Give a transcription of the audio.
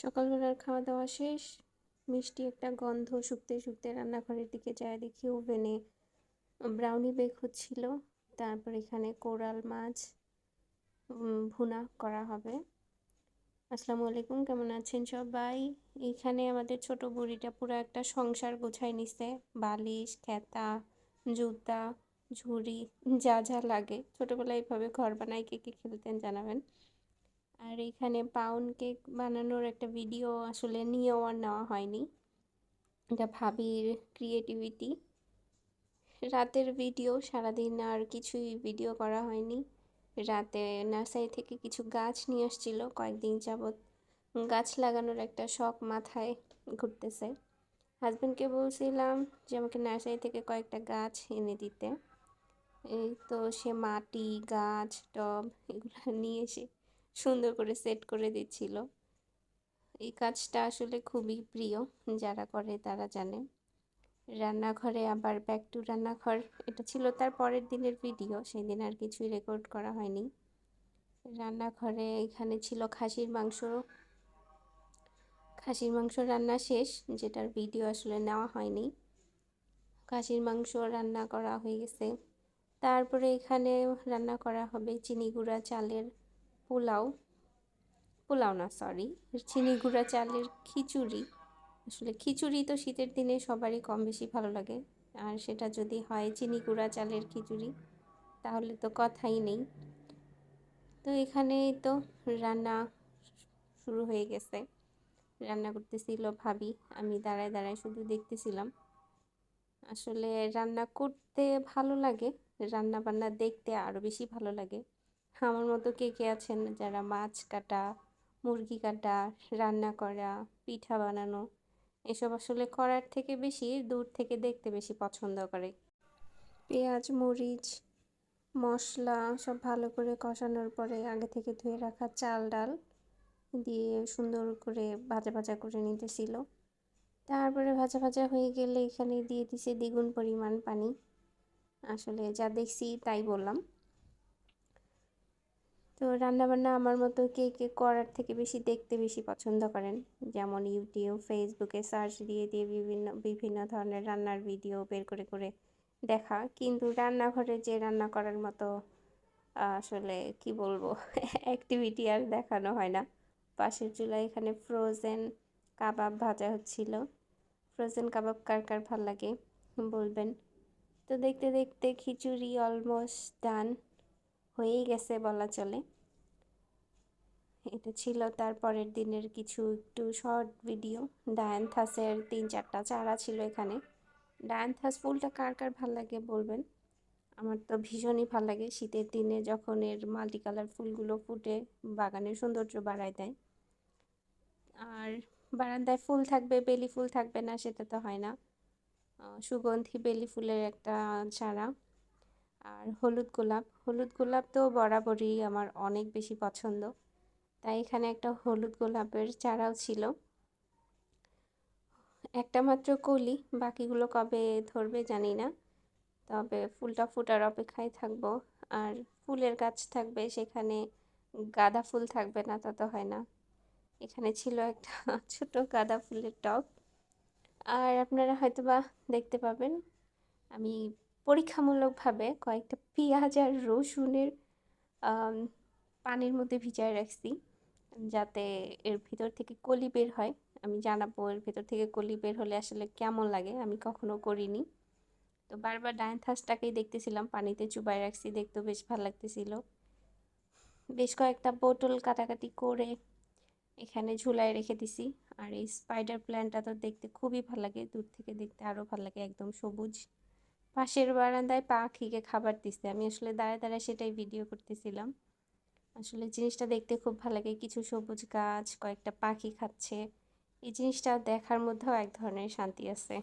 সকালবেলার খাওয়া দাওয়া শেষ। মিষ্টি একটা গন্ধ শুকতে শুকতে রান্নাঘরের দিকে যায় দেখি ওভেনে ব্রাউনি বেক হচ্ছিল। তারপর এখানে কোরাল মাছ ভুনা করা হবে। আসসালামু আলাইকুম, কেমন আছেন সবাই? এইখানে আমাদের ছোট বুড়িটা পুরো একটা সংসার গোছায় নিছে। বালিশ, খেতা, জুতা, ঝুড়ি, যা যা লাগে। ছোটবেলায় এইভাবে ঘর বানায় কে কে খেলতেন জানাবেন। আর এইখানে পাউন্ড কেক বানানোর একটা ভিডিও আসলে নিয়েও আর নেওয়া হয়নি। এটা ভাবির ক্রিয়েটিভিটি। রাতের ভিডিও, সারাদিন আর কিছুই ভিডিও করা হয়নি। রাতে নার্সারি থেকে কিছু গাছ নিয়ে আসছিল, কয়েকদিন যাবৎ গাছ লাগানোর একটা শখ মাথায় ঘুরতেছে। হাজব্যান্ডকে বলছিলাম যে আমাকে নার্সারি থেকে কয়েকটা গাছ এনে দিতে। এই তো সে মাটি, গাছ, টব এগুলো নিয়ে এসে সুন্দর করে সেট করে দিচ্ছিল। এই কাজটা আসলে খুবই প্রিয়, যারা করে তারা জানে। রান্নাঘরে আবার ব্যাক টু রান্নাঘর, এটা ছিল তার পরের দিনের ভিডিও, সেই দিন আর কিছুই রেকর্ড করা হয়নি। রান্নাঘরে এখানে ছিল খাসির মাংস রান্না শেষ, যেটার ভিডিও আসলে নেওয়া হয়নি। খাসির মাংস রান্না করা হয়ে গেছে। তারপরে এখানে রান্না করা হবে চিনি গুঁড়া চালের পোলাও না সরি, চিনি গুঁড়া চালের খিচুড়ি। আসলে খিচুড়ি তো শীতের দিনে সবারই কম বেশি ভালো লাগে, আর সেটা যদি হয় চিনি গুঁড়া চালের খিচুড়ি তাহলে তো কথাই নেই। তো এখানেই তো রান্না শুরু হয়ে গেছে। রান্না করতেছিল ভাবি, আমি দাঁড়ায় দাঁড়ায় শুধু দেখতেছিলাম। আসলে রান্না করতে ভালো লাগে, রান্না বান্না দেখতে আরও বেশি ভালো লাগে। আমার মতো কে কে আছেন যারা মাছ কাটা, মুরগি কাটা, রান্না করা, পিঠা বানানো এসব আসলে করার থেকে বেশি দূর থেকে দেখতে বেশি পছন্দ করে। পেঁয়াজ, মরিচ, মশলা সব ভালো করে কষানোর পরে আগে থেকে ধুয়ে রাখা চাল ডাল দিয়ে সুন্দর করে ভাজা ভাজা করে নিতেছিল। তারপরে ভাজা ভাজা হয়ে গেলে এখানে দিয়ে দিছে দ্বিগুণ পরিমাণ পানি। আসলে যা দেখছি তাই বললাম। তো রান্নাবান্না আমার মতো কে কে করার থেকে বেশি দেখতে বেশি পছন্দ করেন, যেমন ইউটিউব, ফেসবুকে সার্চ দিয়ে দিয়ে বিভিন্ন ধরনের রান্নার ভিডিও বের করে করে দেখা, কিন্তু রান্নাঘরে যে রান্না করার মতো আসলে কি বলবো অ্যাক্টিভিটি আর দেখানো হয় না। পাশের চুলায় এখানে ফ্রোজেন কাবাব ভাজা হচ্ছিল। ফ্রোজেন কাবাব কার কার ভাল লাগে বলবেন। তো দেখতে দেখতে খিচুড়ি অলমোস্ট ডান হয়েই গেছে বলা চলে। এটা ছিল তার পরের দিনের কিছু একটু শর্ট ভিডিও। ডায়ান্থাসের 3-4টা চারা ছিল এখানে। ডায়ান্থাস ফুলটা কার কার ভাল লাগে বলবেন। আমার তো ভীষণই ভাল লাগে শীতের দিনে যখন এর মাল্টি কালার ফুলগুলো ফুটে বাগানের সৌন্দর্য বাড়ায় দেয়। আর বারান্দায় ফুল থাকবে, বেলি ফুল থাকবে না সেটা তো হয় না। সুগন্ধি বেলি ফুলের একটা চারা। আর হলুদ গোলাপ তো বরাবরই আমার অনেক বেশি পছন্দ, তাই এখানে একটা হলুদ গোলাপের চারাও ছিল। একটা মাত্র কলি, বাকিগুলো কবে ধরবে জানি না, তবে ফুলটা ফোটার অপেক্ষায় থাকবো। আর ফুলের গাছ থাকবে সেখানে, গাঁদা ফুল থাকবে না তা তো হয় না। এখানে ছিল একটা ছোট গাঁদা ফুলের টব। আর আপনারা হয়তোবা দেখতে পাবেন আমি পরীক্ষামূলকভাবে কয়েকটা পেঁয়াজ আর রসুনের পানির মধ্যে ভিজায় রাখছি, যাতে এর ভিতর থেকে কলি বের হয়। আমি জানাবো এর ভিতর থেকে কলি বের হলে আসলে কেমন লাগে, আমি কখনো করিনি। তো বারবার ডায়ান্থাসটাকেই দেখতেছিলাম, পানিতে চুবাই রাখছি, দেখতেও বেশ ভালো লাগতেছিল। বেশ কয়েকটা বোতল কাটাকাটি করে এখানে ঝুলায় রেখে দিছি। আর এই স্পাইডার প্ল্যান্টটা তো দেখতে খুবই ভালো লাগে, দূর থেকে দেখতে আরও ভালো লাগে, একদম সবুজ। পাশের বারান্দায় পাখিকে খাবার দিচ্ছে, আমি আসলে দাঁড়ায় দাঁড়ায় সেটাই ভিডিও করতেছিলাম। আসলে জিনিসটা দেখতে খুব ভালো লাগে, কিছু সবুজ গাছ, কয়েকটা পাখি খাচ্ছে, এই জিনিসটা দেখার মধ্যেও এক ধরনের শান্তি আছে।